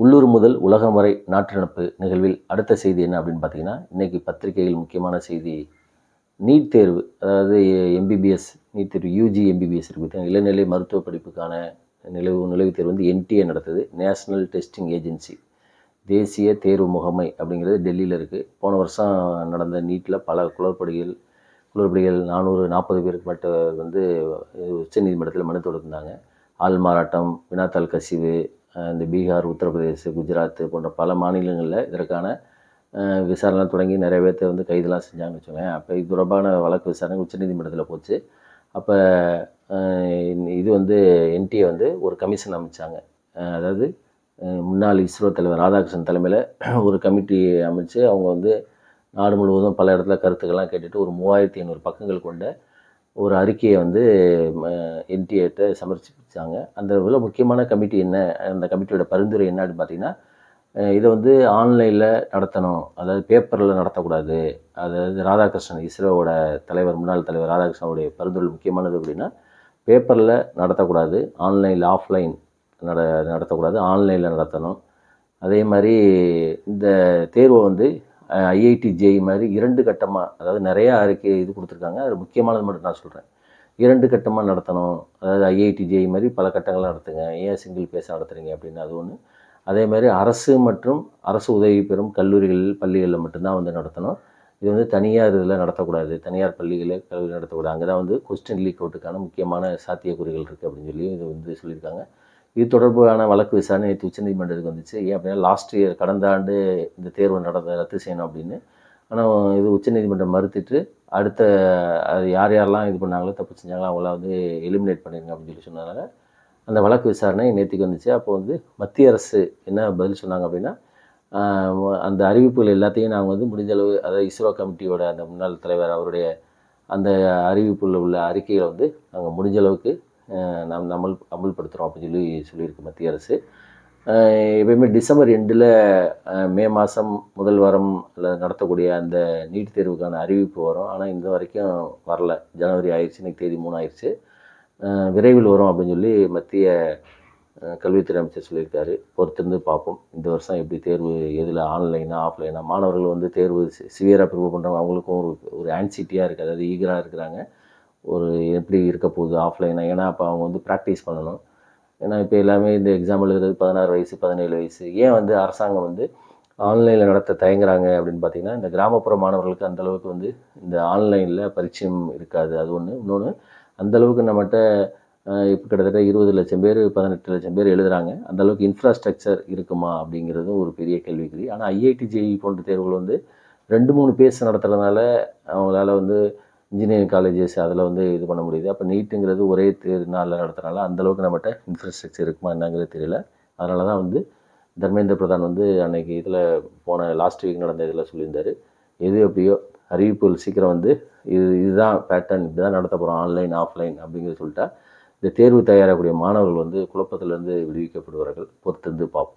உள்ளூர் முதல் உலகம் வரை நாட்டு நடப்பு நிகழ்வில் அடுத்த செய்தி என்ன அப்படின்னு பார்த்தீங்கன்னா, இன்றைக்கி பத்திரிகையில் முக்கியமான செய்தி நீட் தேர்வு. அதாவது எம்பிபிஎஸ் நீட் தேர்வு, யூஜி எம்பிபிஎஸ் இருக்குது, இளநிலை மருத்துவ படிப்புக்கான நுழைவுத் தேர்வு வந்து என்டிஏ நடத்துது. நேஷ்னல் டெஸ்டிங் ஏஜென்சி, தேசிய தேர்வு முகமை அப்படிங்கிறது டெல்லியில் இருக்குது. போன வருஷம் நடந்த நீட்டில் பல குளறுபடிகள் 440 பேருக்கு மட்டும் வந்து உச்சநீதிமன்றத்தில் மனு தொடுத்திருந்தாங்க. ஆள் மாறாட்டம், வினாத்தாள் கசிவு, இந்த பீகார், உத்தரப்பிரதேச, குஜராத் போன்ற பல மாநிலங்களில் இதற்கான விசாரணை தொடங்கி நிறைய பேர்த்த வந்து கைதெல்லாம் செஞ்சாங்கன்னு வச்சுக்கோங்களேன். அப்போ இது தொடர்பான வழக்கு விசாரணை உச்சநீதிமன்றத்தில் போச்சு. அப்போ இது வந்து என்டிஏ வந்து ஒரு கமிஷன் அமைச்சாங்க. அதாவது முன்னாள் இஸ்ரோ தலைவர் ராதாகிருஷ்ணன் தலைமையில் ஒரு கமிட்டி அமைச்சு அவங்க வந்து நாடு முழுவதும் பல இடத்துல கருத்துக்கள்லாம் கேட்டுட்டு ஒரு 3500 பக்கங்கள் கொண்ட ஒரு அறிக்கையை வந்து என்டிஏட்ட சமர்ப்பிச்சாங்க. அந்த இதில் முக்கியமான கமிட்டி என்ன, அந்த கமிட்டியோட பரிந்துரை என்ன அப்படின்னு பார்த்தீங்கன்னா, இதை வந்து ஆன்லைனில் நடத்தணும், அதாவது பேப்பரில் நடத்தக்கூடாது. அதாவது ராதாகிருஷ்ணன், இஸ்ரோவோட தலைவர், முன்னாள் தலைவர் ராதாகிருஷ்ணனுடைய பரிந்துரை முக்கியமானது அப்படின்னா, பேப்பரில் நடத்தக்கூடாது, ஆன்லைனில் ஆஃப்லைன் நடத்தக்கூடாது, ஆன்லைனில் நடத்தணும். அதே மாதிரி இந்த தேர்வை வந்து ஐஐடி ஜேஇ மாதிரி 2 கட்டமாக, அதாவது நிறையா அறிக்கை இது கொடுத்துருக்காங்க, அது முக்கியமானது மட்டும் நான் சொல்கிறேன். 2 கட்டமாக நடத்தணும். அதாவது ஐஐடி ஜேஇ மாதிரி பல கட்டங்கள் நடத்துங்க, ஏன் சிங்கிள் பேஸாக நடத்துகிறீங்க அப்படின்னு அது ஒன்று. அதே மாதிரி அரசு மற்றும் அரசு உதவி பெறும் கல்லூரிகள், பள்ளிகளில் மட்டும்தான் வந்து நடத்தணும். இது வந்து தனியார் இதில் நடத்தக்கூடாது, தனியார் பள்ளிகளில் கல்லூரி நடத்தக்கூடாது. அங்கே தான் வந்து கொஸ்டின் லீக் அவுட்டுக்கான முக்கியமான சாத்தியக்கூறுகள் இருக்குது அப்படின்னு சொல்லி இது வந்து சொல்லியிருக்காங்க. இது தொடர்பான வழக்கு விசாரணை நேற்று உச்சநீதிமன்றத்துக்கு வந்துச்சு. ஏன் அப்படின்னா லாஸ்ட் இயர், கடந்த ஆண்டு இந்த தேர்வு ரத்து செய்யணும் அப்படின்னு. ஆனால் இது உச்சநீதிமன்றம் மறுத்துட்டு அடுத்த அது யாரெல்லாம் இது பண்ணாங்களோ, தப்பு செஞ்சாங்களோ அவங்களாம் வந்து எலிமினேட் பண்ணிடுங்க அப்படின்னு சொல்லி சொன்னதுனால அந்த வழக்கு விசாரணை நேற்றுக்கு வந்துச்சு. அப்போ வந்து மத்திய அரசு என்ன பதில் சொன்னாங்க அப்படின்னா, அந்த அறிவிப்புகள் எல்லாத்தையும் நாங்கள் வந்து முடிஞ்சளவு, அதாவது இஸ்ரோ கமிட்டியோட அந்த முன்னாள் தலைவர் அவருடைய அந்த அறிவிப்புள்ள உள்ள அறிக்கைகளை வந்து நாங்கள் முடிஞ்சளவுக்கு நாம் அமல்படுத்துகிறோம் அப்படின்னு சொல்லியிருக்கு மத்திய அரசு. எப்பயுமே டிசம்பர் எண்டில் மே மாதம் முதல் வாரம் நடத்தக்கூடிய அந்த நீட் தேர்வுக்கான அறிவிப்பு வரும். ஆனால் இந்த வரைக்கும் வரல. ஜனவரி ஆயிடுச்சு, இன்றைக்கி தேதி 3 ஆயிடுச்சு. விரைவில் வரும் அப்படின்னு சொல்லி மத்திய கல்வித்துறை அமைச்சர் சொல்லியிருக்காரு. பொறுத்திருந்து பார்ப்போம் இந்த வருஷம் எப்படி தேர்வு, எதில் ஆன்லைனா ஆஃப்லைனா. மாணவர்கள் வந்து தேர்வு சிவியராக ப்ரிப்பேர் பண்ணுறவங்க, அவங்களுக்கும் ஒரு ஆன்சிட்டியாக இருக்குது, அதாவது ஈகராக இருக்கிறாங்க. ஒரு எப்படி இருக்க போகுது ஆஃப்லைனாக, ஏன்னா அப்போ அவங்க வந்து ப்ராக்டிஸ் பண்ணணும். ஏன்னா இப்போ எல்லாமே இந்த எக்ஸாம் எழுதுறது 16 வயசு 17 வயசு. ஏன் வந்து அரசாங்கம் வந்து ஆன்லைனில் நடத்த தயங்குறாங்க அப்படின்னு பார்த்தீங்கன்னா, இந்த கிராமப்புற மாணவர்களுக்கு அந்தளவுக்கு வந்து இந்த ஆன்லைனில் பரிச்சயம் இருக்காது, அது ஒன்று. இன்னொன்று, அந்தளவுக்கு நம்மகிட்ட இப்போ கிட்டத்தட்ட 20 லட்சம் பேர் 18 லட்சம் பேர் எழுதுகிறாங்க. அந்தளவுக்கு இன்ஃப்ராஸ்ட்ரக்சர் இருக்குமா அப்படிங்கிறதும் ஒரு பெரிய கேள்விக்குறி. ஆனால் ஐஐடி ஜேஇ போன்ற தேர்வுகள் வந்து 2-3 பேஸ் நடத்துறதுனால அவங்களால வந்து இன்ஜினியரிங் காலேஜஸ் அதில் வந்து இது பண்ண முடியுது. அப்போ நீட்டுங்கிறது ஒரே நாளில் நடத்துறதுனால அந்தளவுக்கு நம்மகிட்ட இன்ஃப்ராஸ்ட்ரக்சர் இருக்குமா என்னங்கிறது தெரியல. அதனால தான் வந்து தர்மேந்திர பிரதான் வந்து அன்றைக்கி இதில் போன லாஸ்ட் வீக் நடந்த இதில் சொல்லியிருந்தார், எது எப்படியோ அறிவிப்புகள் சீக்கிரம் வந்து இதுதான் பேட்டர்ன், இப்படி தான் நடத்த போகிறோம், ஆன்லைன் ஆஃப்லைன் அப்படிங்கிறது சொல்லிட்டா இந்த தேர்வு தயாராகக்கூடிய மாணவர்கள் வந்து குழப்பத்திலேருந்து விடுவிக்கப்படுவார்கள். பொறுத்திருந்து பார்ப்போம்.